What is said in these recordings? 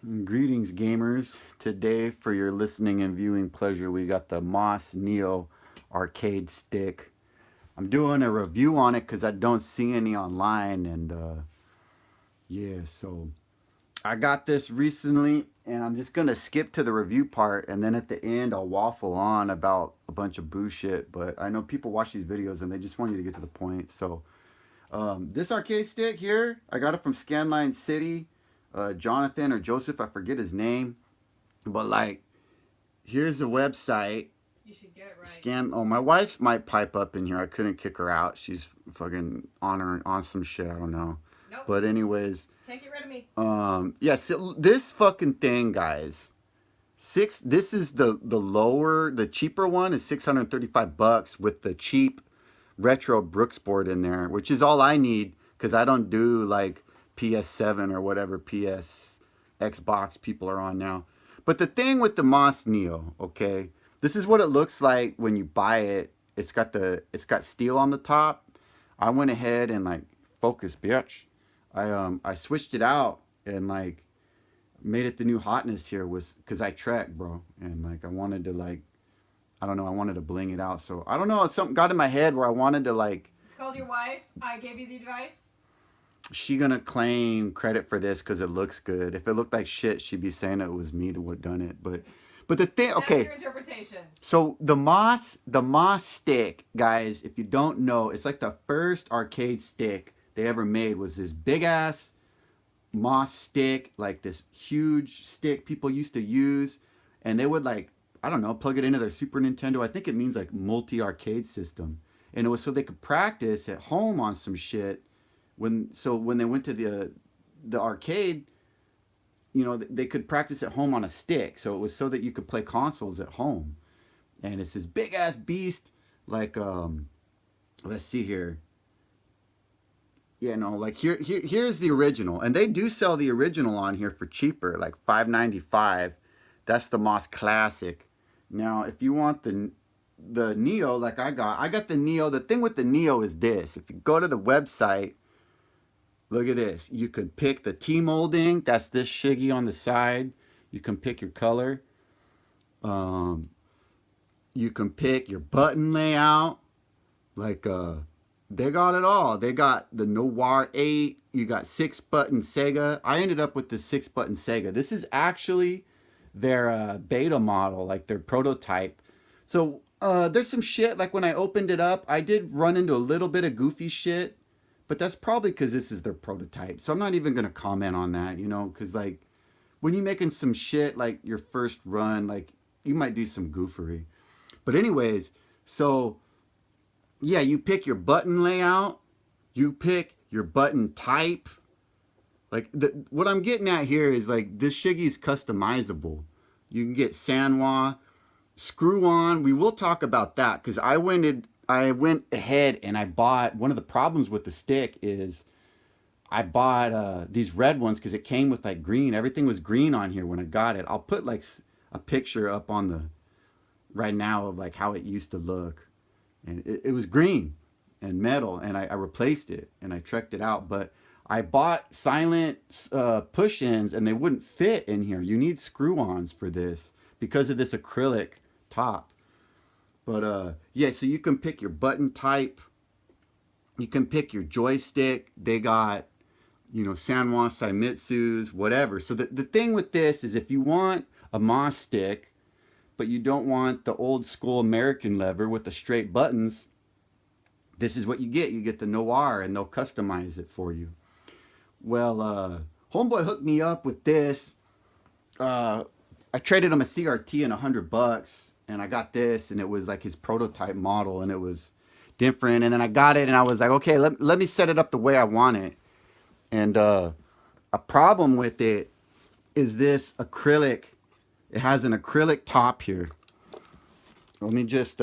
Greetings, gamers. Today, for your listening and viewing pleasure, we got the M.A.S. Neo arcade stick. I'm doing a review on it because I don't see any online, and yeah, so I got this recently, and I'm just gonna skip to the review part, and then at the end, I'll waffle on about a bunch of bullshit. But I know people watch these videos and they just want you to get to the point. So, this arcade stick here, I got it from Scanline City. Jonathan or Joseph, I forget his name, but like, here's the website. You should get it right. Oh, my wife might pipe up in here. I couldn't kick her out. She's fucking on some shit. I don't know. Nope. But anyways, can't get rid of me. Yeah. So this fucking thing, guys. This is the cheaper one is $635 with the cheap retro Brooks board in there, which is all I need because I don't do like PS7 or whatever PS Xbox people are on now. But the thing with the M.A.S. Neo, okay, this is what it looks like when you buy it. It's got steel on the top. I went ahead and like focus, bitch. I switched it out and like made it the new hotness here was because I trek, bro, and like I wanted to like I don't know, I wanted to bling it out. So I don't know, something got in my head where I wanted to like. It's called your wife. I gave you the advice. She gonna claim credit for this because it looks good. If it looked like shit, she'd be saying it was me that would done it. But the thing, okay. That's your interpretation. So the M.A.S stick, guys, if you don't know, it's like the first arcade stick they ever made was this big ass M.A.S stick, like this huge stick people used to use, and they would like, I don't know, plug it into their Super Nintendo. I think it means like multi arcade system, and it was so they could practice at home on some shit. When they went to the arcade, you know, they could practice at home on a stick. So it was so that you could play consoles at home. And it's this big ass beast, like let's see here. Yeah, no, like here's the original, and they do sell the original on here for cheaper, like $5.95. That's the M.A.S Classic. Now, if you want the Neo, like I got the Neo. The thing with the Neo is this: if you go to the website, look at this. You can pick the T-molding. That's this shiggy on the side. You can pick your color. You can pick your button layout. Like, they got it all. They got the Noir 8. You got 6-button Sega. I ended up with the 6-button Sega. This is actually their beta model, like their prototype. So, there's some shit. Like, when I opened it up, I did run into a little bit of goofy shit. But that's probably because this is their prototype. So I'm not even going to comment on that, you know, because like when you're making some shit like your first run, like you might do some goofery. But anyways, so yeah, you pick your button layout, you pick your button type. Like what I'm getting at here is like this shiggy is customizable. You can get Sanwa, screw on. We will talk about that because I went ahead and I bought, one of the problems with the stick is I bought these red ones because it came with like green. Everything was green on here when I got it. I'll put like a picture up on the right now of like how it used to look. And it was green and metal, and I replaced it and I trekked it out. But I bought silent push-ins and they wouldn't fit in here. You need screw-ons for this because of this acrylic top. But yeah, so you can pick your button type. You can pick your joystick. They got, you know, Sanwa, Saimitsu's, whatever. So the thing with this is if you want a M.A.S stick, but you don't want the old school American lever with the straight buttons, this is what you get. You get the Noir, and they'll customize it for you. Well, homeboy hooked me up with this. I traded him a CRT and $100. And I got this, and it was like his prototype model, and it was different. And then I got it, and I was like, okay, let me set it up the way I want it. And a problem with it is this acrylic. It has an acrylic top here. Let me just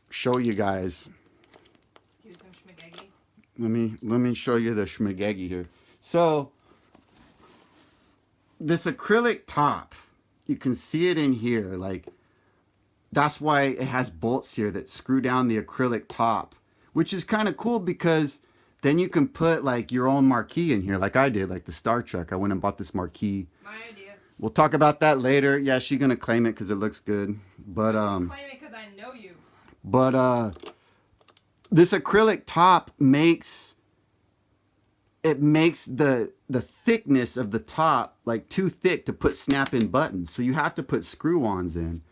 show you guys. Let me show you the schmagegi here. So this acrylic top, you can see it in here, like that's why it has bolts here that screw down the acrylic top, which is kind of cool because then you can put like your own marquee in here, like I did, like the Star Trek. I went and bought this marquee. My idea. We'll talk about that later. Yeah, she's gonna claim it because it looks good. But Claim it because I know you. This acrylic top makes the thickness of the top like too thick to put snap-in buttons. So you have to put screw-ons in.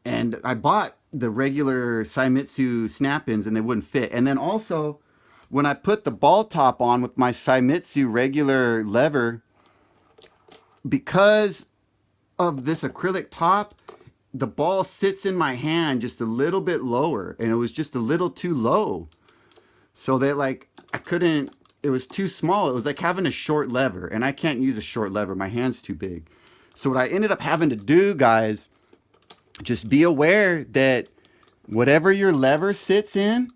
And I bought the regular Seimitsu snap-ins and they wouldn't fit. And then also, when I put the ball top on with my Seimitsu regular lever, because of this acrylic top, the ball sits in my hand just a little bit lower, and it was just a little too low. So that like I couldn't, it was too small. It was like having a short lever, and I can't use a short lever. My hand's too big. So what I ended up having to do, guys, just be aware that whatever your lever sits in,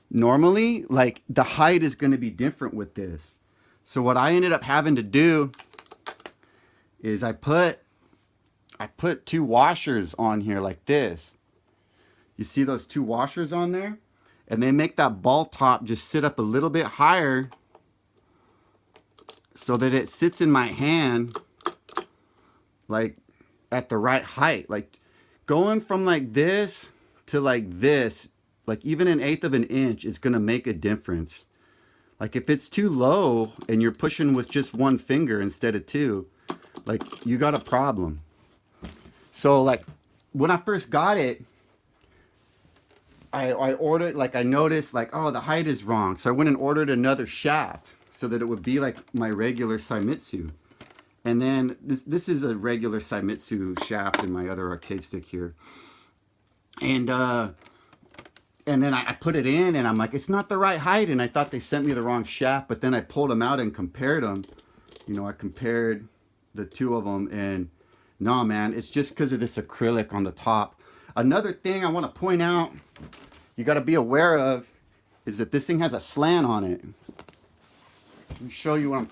normally, like the height is going to be different with this. So what I ended up having to do is I put 2 washers on here like this. You see those 2 washers on there? And they make that ball top just sit up a little bit higher so that it sits in my hand like at the right height. Like going from like this to like this, like even 1/8 of an inch is gonna make a difference. Like if it's too low and you're pushing with just 1 finger instead of 2, like you got a problem. So like when I first got it, I ordered, like I noticed like, oh, the height is wrong. So I went and ordered another shaft so that it would be like my regular Seimitsu. And then this is a regular Seimitsu shaft in my other arcade stick here. And then I put it in and I'm like, it's not the right height. And I thought they sent me the wrong shaft, but then I pulled them out and compared them. You know, I compared the 2 of them and no, man, it's just because of this acrylic on the top. Another thing I want to point out, you got to be aware of, is that this thing has a slant on it. Let me show you what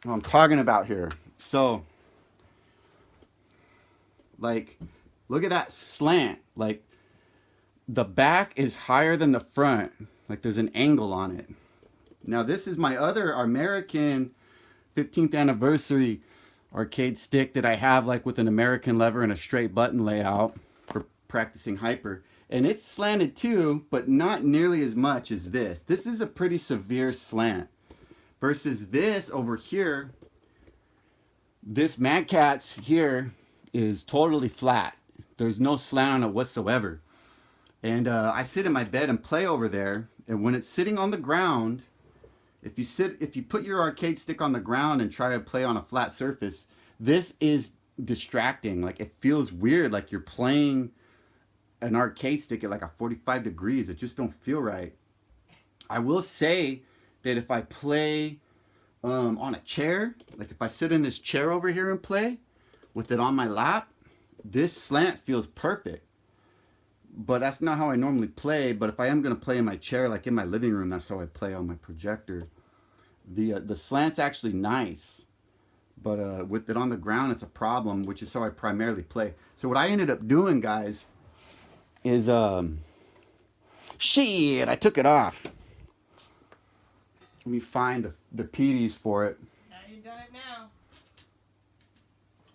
I'm talking about here. So, like, look at that slant. Like, the back is higher than the front. Like, there's an angle on it. Now, this is my other American 15th anniversary arcade stick that I have, like with an American lever and a straight button layout for practicing hyper. And it's slanted too, but not nearly as much as this. This is a pretty severe slant. Versus this over here, this Mad Catz here is totally flat. There's no slant on it whatsoever. And I sit in my bed and play over there. And when it's sitting on the ground, if you put your arcade stick on the ground and try to play on a flat surface, this is distracting. Like it feels weird, like you're playing an arcade stick at like a 45 degrees. It just don't feel right. I will say that if I play on a chair, like if I sit in this chair over here and play with it on my lap, this slant feels perfect. But that's not how I normally play. But if I am going to play in my chair, like in my living room, that's how I play on my projector. The slant's actually nice. But with it on the ground, it's a problem, which is how I primarily play. So what I ended up doing, guys, is, shit, I took it off. Let me find the PDs for it. Now you've done it now.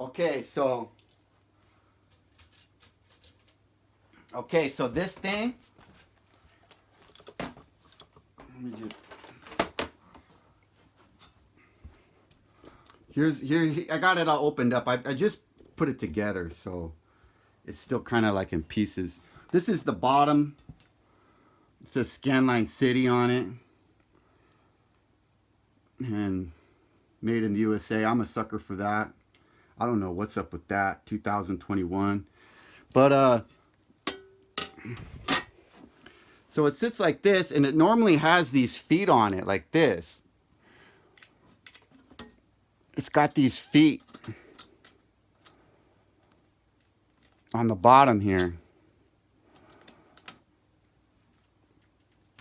Okay, so this thing, let me just, here, I got it all opened up. I just put it together, so it's still kind of like in pieces. This is the bottom. It says Scanline City on it. And made in the USA. I'm a sucker for that. I don't know what's up with that. 2021. But, so it sits like this, and it normally has these feet on it, like this. It's got these feet on the bottom here.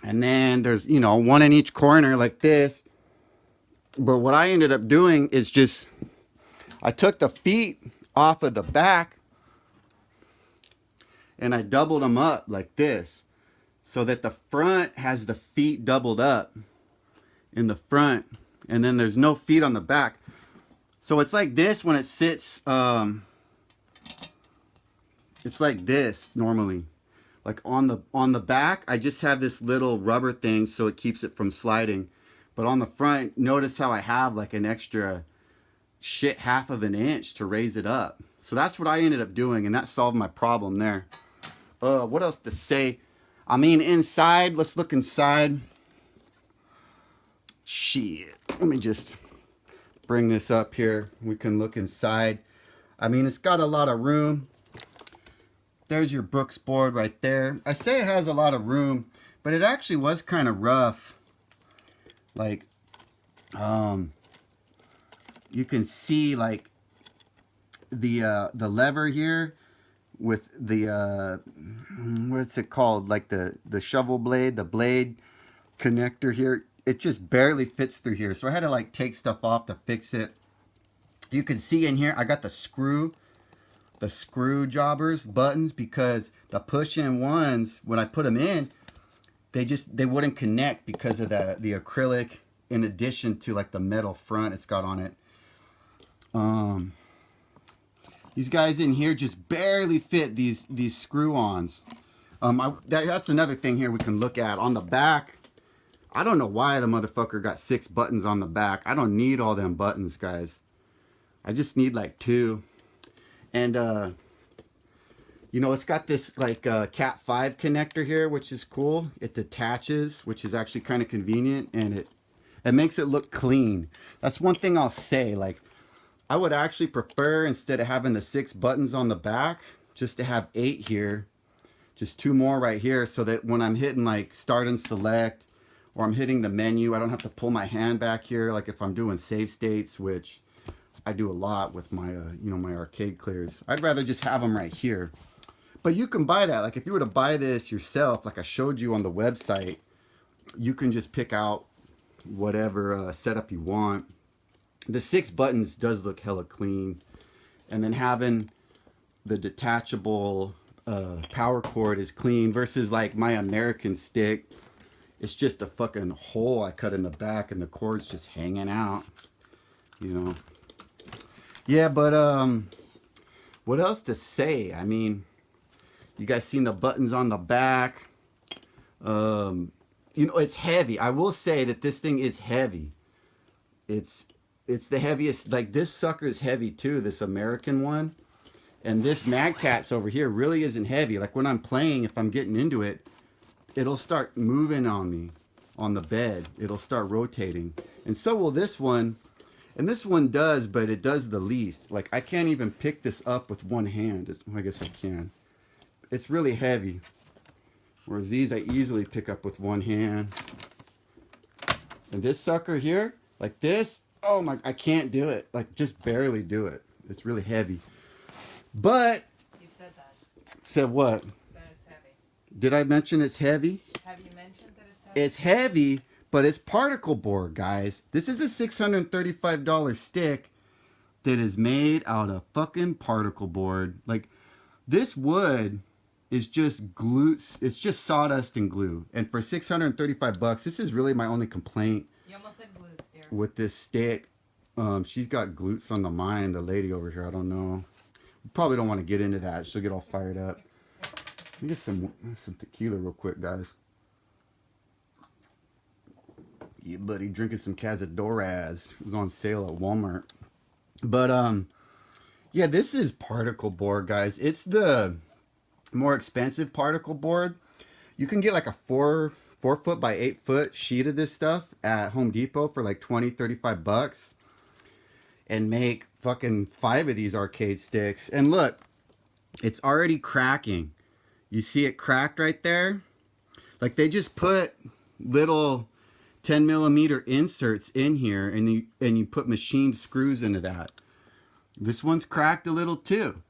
And then there's, you know, one in each corner like this. But what I ended up doing is just, I took the feet off of the back and I doubled them up like this. so that the front has the feet doubled up in the front, and then there's no feet on the back. So it's like this when it sits. It's like this normally. Like on the back, I just have this little rubber thing so it keeps it from sliding. But on the front, notice how I have like an extra shit half of an inch to raise it up. So that's what I ended up doing, and that solved my problem there. What else to say? I mean, inside, let's look inside. Shit. Let me just bring this up here. We can look inside. I mean, it's got a lot of room. There's your Brooks board right there. I say it has a lot of room, but it actually was kind of rough. Like, you can see like the lever here with the what's it called? Like the shovel blade, the blade connector here. It just barely fits through here, so I had to like take stuff off to fix it. You can see in here I got the screw jobbers buttons, because the push-in ones, when I put them in, they wouldn't connect because of the acrylic, in addition to like the metal front it's got on it. These guys in here just barely fit these screw-ons. That's another thing here we can look at on the back. I don't know why the motherfucker got 6 buttons on the back. I don't need all them buttons, guys. I just need like 2. And, you know, it's got this like Cat 5 connector here, which is cool. It detaches, which is actually kind of convenient, and it makes it look clean. That's one thing I'll say. Like, I would actually prefer, instead of having the 6 buttons on the back, just to have 8 here. Just 2 more right here, so that when I'm hitting like start and select, or I'm hitting the menu, I don't have to pull my hand back here. Like if I'm doing save states, which I do a lot with my, you know, my arcade clears. I'd rather just have them right here. But you can buy that. Like if you were to buy this yourself, like I showed you on the website, you can just pick out whatever setup you want. The 6 buttons does look hella clean. And then having the detachable power cord is clean, versus like my American stick. It's just a fucking hole I cut in the back, and the cord's just hanging out, you know. Yeah, but what else to say? I mean, you guys seen the buttons on the back. You know, it's heavy. I will say that this thing is heavy. It's the heaviest. Like this sucker is heavy too, this American one. And this Mad Catz over here really isn't heavy. Like when I'm playing, if I'm getting into it, it'll start moving on me on the bed. It'll start rotating. And so will this one. And this one does, but it does the least. Like I can't even pick this up with one hand. I guess I can. It's really heavy. Whereas these I easily pick up with one hand. And this sucker here, like this, oh my, I can't do it. Like just barely do it. It's really heavy. But. You said that. Said what? That it's heavy. Did I mention it's heavy? Have you mentioned that it's heavy? It's heavy, but it's particle board, guys. This is a $635 stick that is made out of fucking particle board. Like, this wood is just glue. It's just sawdust and glue. And for $635, this is really my only complaint. You almost said glutes, dear. With this stick. She's got glutes on the mind, the lady over here. I don't know. Probably don't want to get into that. She'll get all fired up. Let me get some tequila real quick, guys. Yeah, buddy, drinking some Cazadoras. It was on sale at Walmart. But yeah, this is particle board, guys. It's the more expensive particle board. You can get like a 4 foot by 8 foot sheet of this stuff at Home Depot for like $20-$35 and make fucking 5 of these arcade sticks. And look, it's already cracking. You see it cracked right there? Like they just put little 10mm inserts in here, and you put machined screws into that. This one's cracked a little too.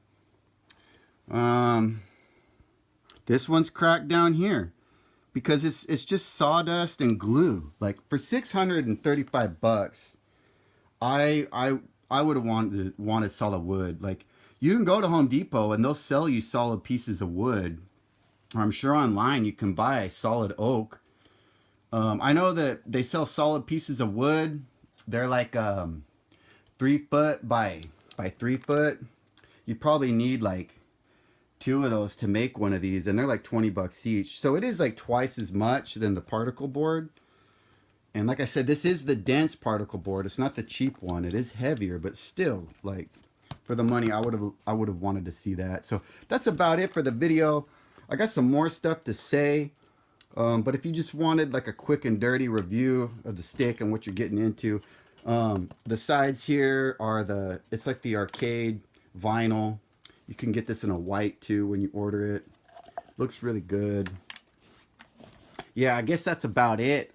This one's cracked down here because it's just sawdust and glue. Like for $635, I would have wanted solid wood. Like you can go to Home Depot and they'll sell you solid pieces of wood I'm sure online you can buy solid oak. I know that they sell solid pieces of wood. They're like 3 foot by 3 foot. You probably need like two of those to make one of these, and they're like 20 bucks each. So it is like twice as much than the particle board. And like I said, this is the dense particle board. It's not the cheap one. It is heavier, but still, like, for the money, I would have wanted to see that. So that's about it for the video. I got some more stuff to say, but if you just wanted like a quick and dirty review of the stick and what you're getting into, the sides here are it's like the arcade vinyl. You can get this in a white too when you order it. Looks really good. Yeah, I guess that's about it.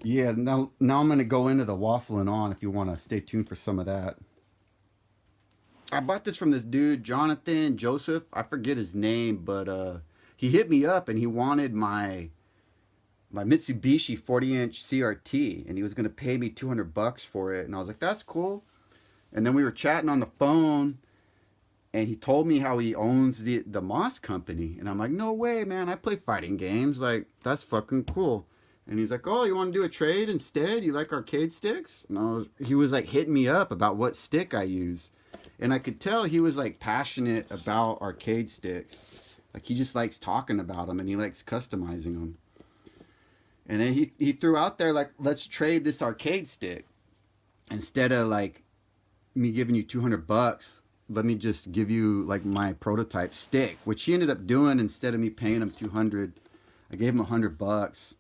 Yeah, now I'm going to go into the waffling on if you want to stay tuned for some of that. I bought this from this dude, Jonathan Joseph. I forget his name, but he hit me up and he wanted my Mitsubishi 40-inch CRT, and he was going to pay me 200 bucks for it. And I was like, that's cool. And then we were chatting on the phone, and he told me how he owns the M.A.S company. And I'm like, no way, man. I play fighting games. Like, that's fucking cool. And he's like, oh, you want to do a trade instead? You like arcade sticks? And he was like hitting me up about what stick I use. And I could tell he was like passionate about arcade sticks. Like, he just likes talking about them, and he likes customizing them. And then he threw out there, like, let's trade this arcade stick. Instead of like me giving you 200 bucks, let me just give you like my prototype stick, which he ended up doing. Instead of me paying him 200, I gave him 100 bucks,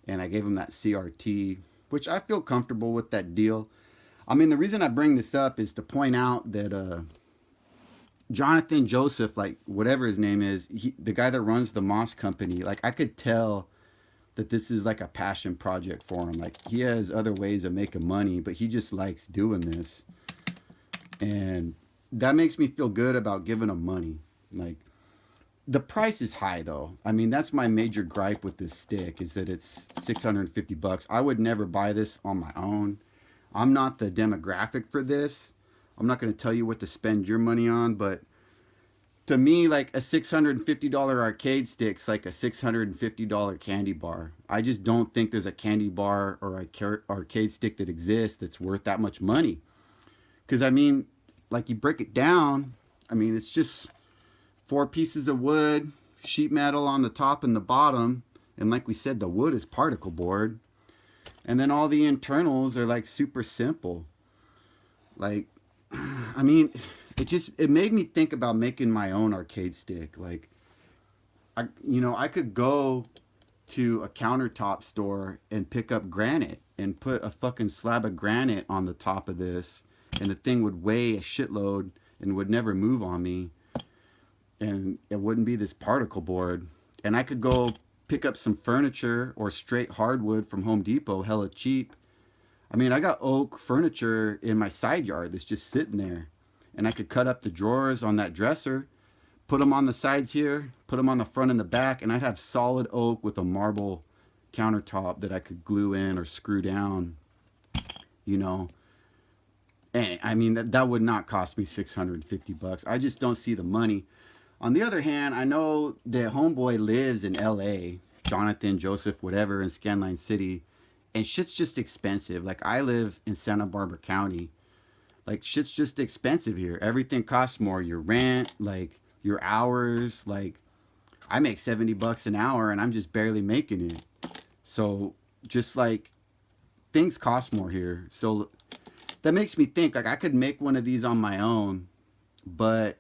and I gave him that CRT, which I feel comfortable with that deal. I mean, the reason I bring this up is to point out that Jonathan Joseph, like whatever his name is, the guy that runs the M.A.S company, like I could tell that this is like a passion project for him. Like, he has other ways of making money, but he just likes doing this. And that makes me feel good about giving him money. Like, the price is high though. I mean, that's my major gripe with this stick, is that it's 650 bucks. I would never buy this on my own. I'm not the demographic for this. I'm not going to tell you what to spend your money on, but to me, like a $650 arcade stick's like a $650 candy bar. I just don't think there's a candy bar or arcade stick that exists that's worth that much money. Because, I mean, like, you break it down, I mean, it's just 4 pieces of wood, sheet metal on the top and the bottom, and like we said, the wood is particle board. And then all the internals are like super simple. Like, I mean, it made me think about making my own arcade stick. Like, I could go to a countertop store and pick up granite and put a fucking slab of granite on the top of this, and the thing would weigh a shitload and would never move on me, and it wouldn't be this particle board. And I could go pick up some furniture or straight hardwood from Home Depot hella cheap. I mean, I got oak furniture in my side yard that's just sitting there, and I could cut up the drawers on that dresser, put them on the sides here, put them on the front and the back, and I'd have solid oak with a marble countertop that I could glue in or screw down, you know. And I mean, that would not cost me 650 bucks. I just don't see the money. On the other hand, I know that homeboy lives in LA, Jonathan Joseph, whatever, in Scanline City, and shit's just expensive. Like, I live in Santa Barbara County. Like, shit's just expensive here. Everything costs more. Your rent, like, your hours. Like, I make 70 bucks an hour, and I'm just barely making it. So, just, like, things cost more here. So, that makes me think, like, I could make one of these on my own, but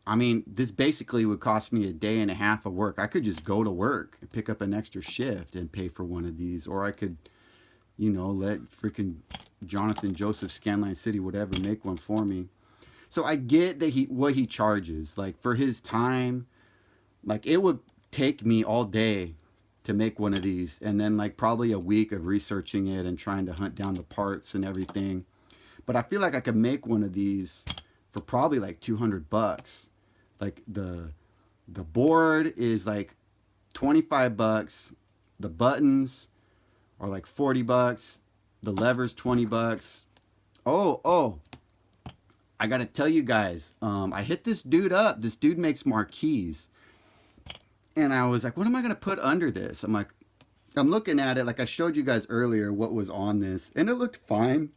I mean, this basically would cost me a day and a half of work. I could just go to work and pick up an extra shift and pay for one of these. Or I could, let freaking Jonathan Joseph, Scanline City, whatever, make one for me. So I get that what he charges. Like, for his time, like, it would take me all day to make one of these. And then, like, probably a week of researching it and trying to hunt down the parts and everything. But I feel like I could make one of these for probably like 200 bucks. Like, the board is like 25 bucks. The buttons are like 40 bucks. The levers 20 bucks. Oh, I gotta tell you guys, I hit this dude up. This dude makes marquees. And I was like, what am I going to put under this? I'm looking at it like I showed you guys earlier what was on this, and it looked fine,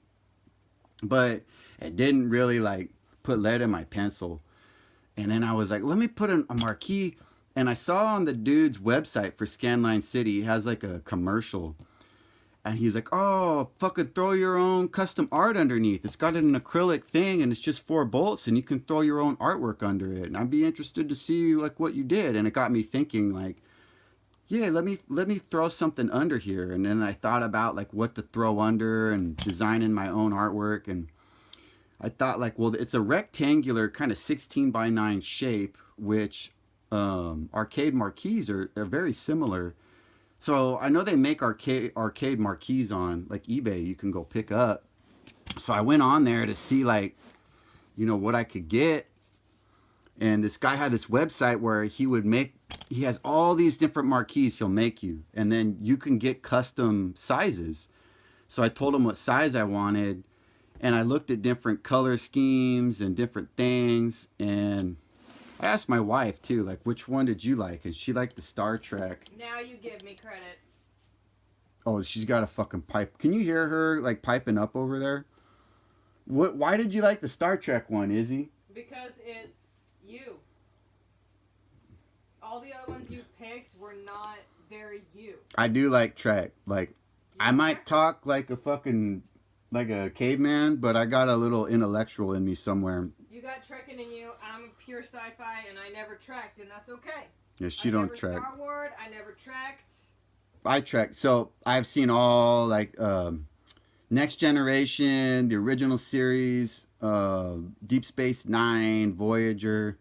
but it didn't really like put lead in my pencil. And then I was like, let me put a marquee. And I saw on the dude's website for Scanline City, he has like a commercial. And he's like, oh, fucking throw your own custom art underneath. It's got an acrylic thing and it's just 4 bolts and you can throw your own artwork under it. And I'd be interested to see like what you did. And it got me thinking like, yeah, let me throw something under here. And then I thought about like what to throw under and designing my own artwork. And I thought like, well, it's a rectangular kind of 16 by 9 shape, which arcade marquees are very similar. So I know they make arcade marquees on like eBay. You can go pick up. So I went on there to see like, you know, what I could get. And this guy had this website where he has all these different marquees he'll make you. And then you can get custom sizes. So I told him what size I wanted. And I looked at different color schemes and different things. And I asked my wife too, like, which one did you like? And she liked the Star Trek. Now you give me credit. Oh, she's got a fucking pipe. Can you hear her like piping up over there? Why did you like the Star Trek one, Izzy? Because it's you. All the other ones you picked were not very you. I do like Trek. Like, I might talk like a fucking, like a caveman, but I got a little intellectual in me somewhere. You got trekking in you. I'm a pure sci-fi, and I never trekked, and that's okay. Yeah, she don't trek. Star Wars. I never trekked. I trek. So I've seen all like Next Generation, the original series, Deep Space Nine, Voyager.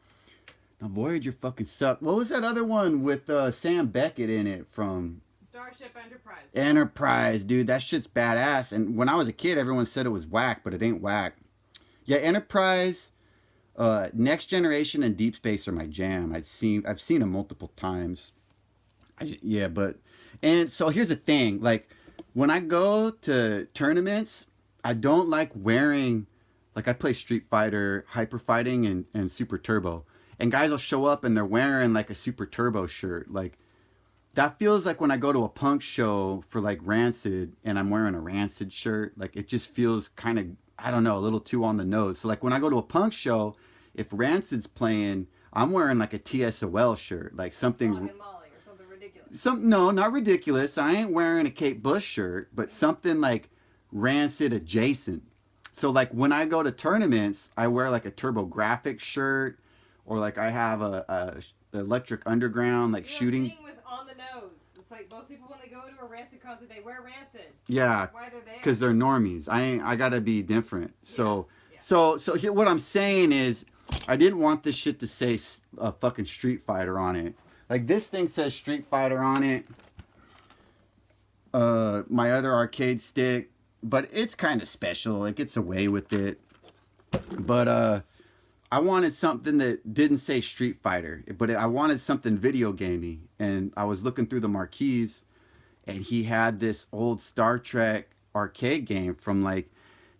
Now Voyager fucking sucked. What was that other one with Sam Beckett in it from? Starship Enterprise. Enterprise, dude. That shit's badass. And when I was a kid, everyone said it was whack, but it ain't whack. Yeah, Enterprise. Next Generation and Deep Space are my jam. I've seen them multiple times. And so here's the thing, like when I go to tournaments, I don't like wearing, like I play Street Fighter, Hyper Fighting, and Super Turbo, and guys will show up and they're wearing like a Super Turbo shirt. Like that feels like when I go to a punk show for like Rancid and I'm wearing a Rancid shirt. Like it just feels kind of, I don't know, a little too on the nose. So like when I go to a punk show, if Rancid's playing, I'm wearing like a TSOL shirt, like something. Molly or something ridiculous. No, not ridiculous. I ain't wearing a Kate Bush shirt, but something like Rancid adjacent. So like when I go to tournaments, I wear like a TurboGrafx shirt, or like I have a Electric Underground like shooting. With on the nose. It's like most people when they go to a Rancid concert, they wear Rancid. Yeah, why they're there? Because they're normies. I gotta be different. So Yeah. so here what I'm saying is, I didn't want this shit to say fucking Street Fighter on it. Like this thing says Street Fighter on it. My other arcade stick, but it's kind of special. It gets away with it. But I wanted something that didn't say Street Fighter, but I wanted something video gamey. And I was looking through the marquees, and he had this old Star Trek arcade game from like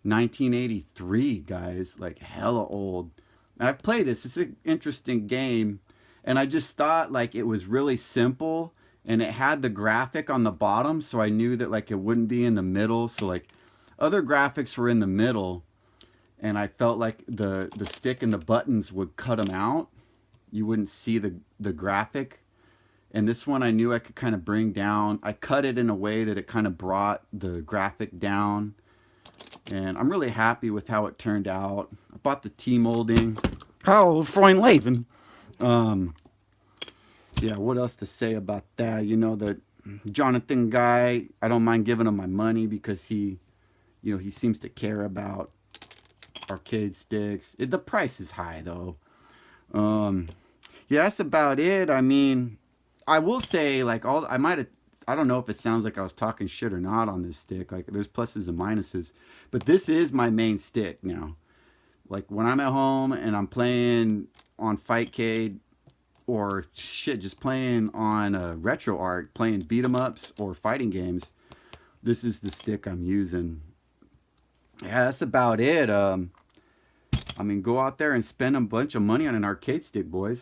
1983, guys, like hella old. And I've played this. It's an interesting game. And I just thought like it was really simple, and it had the graphic on the bottom, so I knew that like it wouldn't be in the middle. So like other graphics were in the middle, and I felt like the stick and the buttons would cut them out. You wouldn't see the graphic. And this one I knew I could kind of bring down. I cut it in a way that it kind of brought the graphic down. And I'm really happy with how it turned out. I bought the T-molding. Oh, Freund Leben. Yeah, what else to say about that? You know, the Jonathan guy, I don't mind giving him my money because he seems to care about arcade sticks. The price is high, though. Yeah, that's about it. I mean, I will say, like, I don't know if it sounds like I was talking shit or not on this stick. Like, there's pluses and minuses. But this is my main stick now. Like, when I'm at home and I'm playing on Fightcade, or shit, just playing on RetroArch, playing beat-em-ups or fighting games, this is the stick I'm using. Yeah, that's about it. I mean, go out there and spend a bunch of money on an arcade stick, boys.